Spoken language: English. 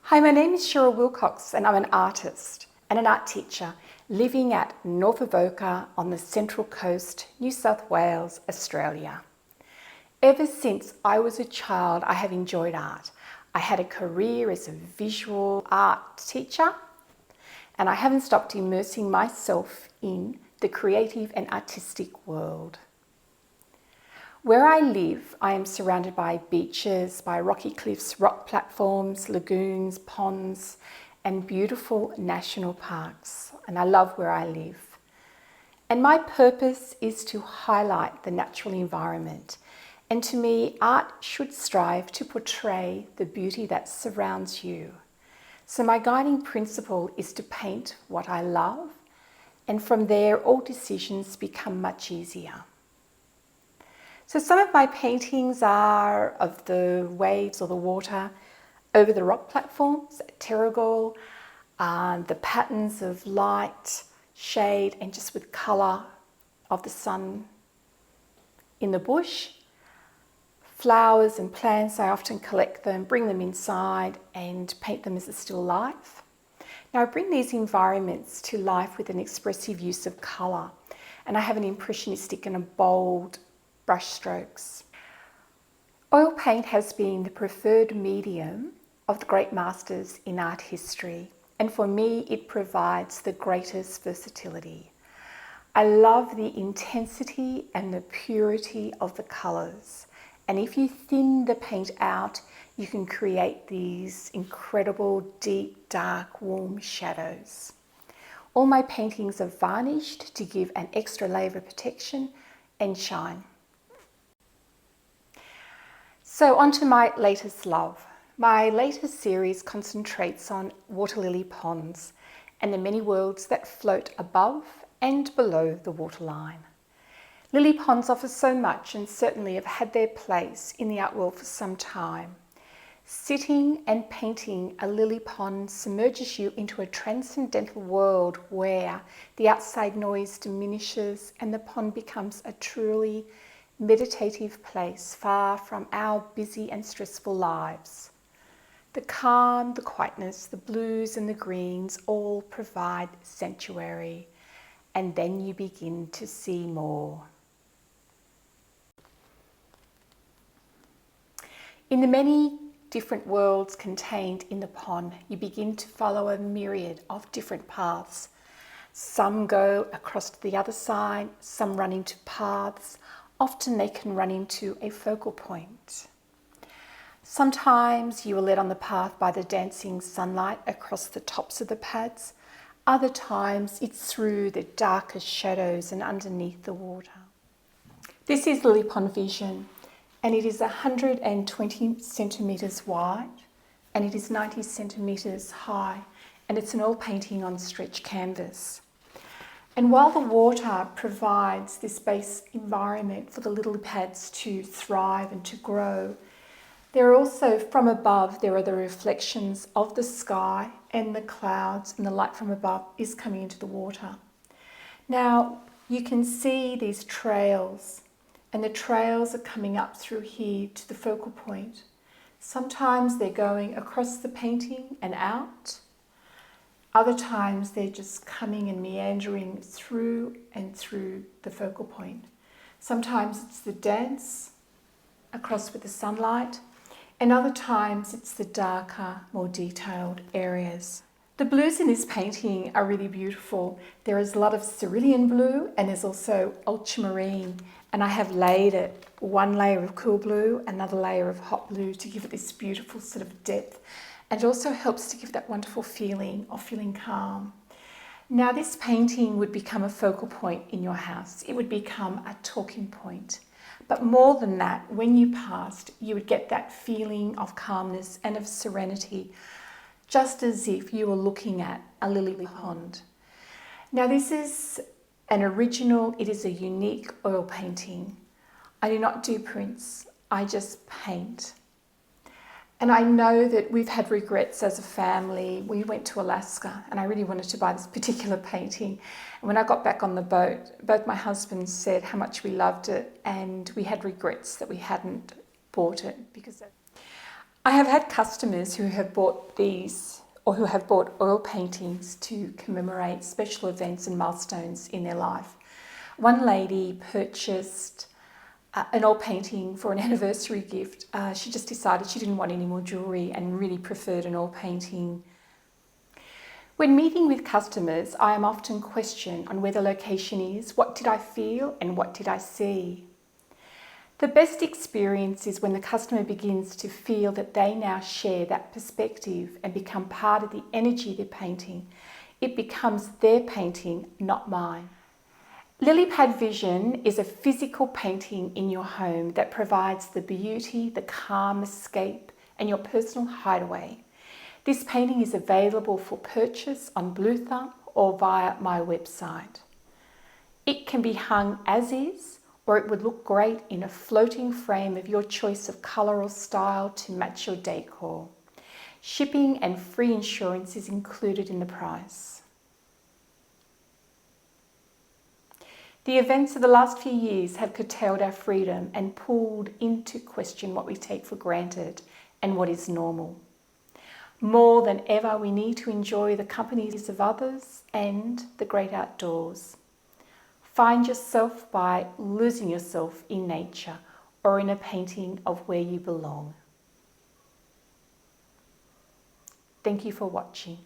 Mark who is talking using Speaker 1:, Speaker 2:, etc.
Speaker 1: Hi, my name is Cheryl Wilcox and I'm an artist and an art teacher living at North Avoca on the Central Coast, New South Wales, Australia. Ever since I was a child, I have enjoyed art. I had a career as a visual art teacher and I haven't stopped immersing myself in the creative and artistic world. Where I live, I am surrounded by beaches, by rocky cliffs, rock platforms, lagoons, ponds, and beautiful national parks. And I love where I live. And my purpose is to highlight the natural environment. And to me, art should strive to portray the beauty that surrounds you. So my guiding principle is to paint what I love. And from there, all decisions become much easier. So some of my paintings are of the waves or the water over the rock platforms at Terrigal, the patterns of light, shade, and just with colour of the sun in the bush. Flowers and plants, I often collect them, bring them inside and paint them as a still life. Now I bring these environments to life with an expressive use of colour, and I have an impressionistic and a bold brush strokes. Oil paint has been the preferred medium of the great masters in art history, and for me it provides the greatest versatility. I love the intensity and the purity of the colours, and if you thin the paint out, you can create these incredible deep, dark, warm shadows. All my paintings are varnished to give an extra layer of protection and shine. So on to my latest love. My latest series concentrates on water lily ponds and the many worlds that float above and below the waterline. Lily ponds offer so much and certainly have had their place in the art world for some time. Sitting and painting a lily pond submerges you into a transcendental world where the outside noise diminishes and the pond becomes a truly meditative place far from our busy and stressful lives. The calm, the quietness, the blues and the greens all provide sanctuary, and then you begin to see more. In the many different worlds contained in the pond, you begin to follow a myriad of different paths. Some go across to the other side, some run into paths. Often they can run into a focal point. Sometimes you are led on the path by the dancing sunlight across the tops of the pads. Other times it's through the darkest shadows and underneath the water. This is Lily Pond Vision, and it is 120 centimetres wide and it is 90 centimetres high, and it's an oil painting on stretch canvas. And while the water provides this base environment for the lily pads to thrive and to grow, there are also, from above, there are the reflections of the sky and the clouds, and the light from above is coming into the water. Now, you can see these trails, and the trails are coming up through here to the focal point. Sometimes they're going across the painting and out. Other times they're just coming and meandering through and through the focal point. Sometimes it's the dance across with the sunlight, and other times it's the darker, more detailed areas. The blues in this painting are really beautiful. There is a lot of cerulean blue and there's also ultramarine, and I have laid it one layer of cool blue, another layer of hot blue to give it this beautiful sort of depth. And it also helps to give that wonderful feeling of feeling calm. Now this painting would become a focal point in your house. It would become a talking point. But more than that, when you passed, you would get that feeling of calmness and of serenity, just as if you were looking at a lily pond. Now this is an original, it is a unique oil painting. I do not do prints, I just paint. And I know that we've had regrets as a family. We went to Alaska and I really wanted to buy this particular painting. And when I got back on the boat, both my husbands said how much we loved it, and we had regrets that we hadn't bought it because I have had customers who have bought these or who have bought oil paintings to commemorate special events and milestones in their life. One lady purchased an oil painting for an anniversary gift. She just decided she didn't want any more jewellery and really preferred an oil painting. When meeting with customers, I am often questioned on where the location is, what did I feel and what did I see? The best experience is when the customer begins to feel that they now share that perspective and become part of the energy they're painting. It becomes their painting, not mine. Lilypad Vision is a physical painting in your home that provides the beauty, the calm escape, and your personal hideaway. This painting is available for purchase on Blue Thumb or via my website. It can be hung as is, or it would look great in a floating frame of your choice of colour or style to match your decor. Shipping and free insurance is included in the price. The events of the last few years have curtailed our freedom and pulled into question what we take for granted and what is normal. More than ever, we need to enjoy the companies of others and the great outdoors. Find yourself by losing yourself in nature or in a painting of where you belong. Thank you for watching.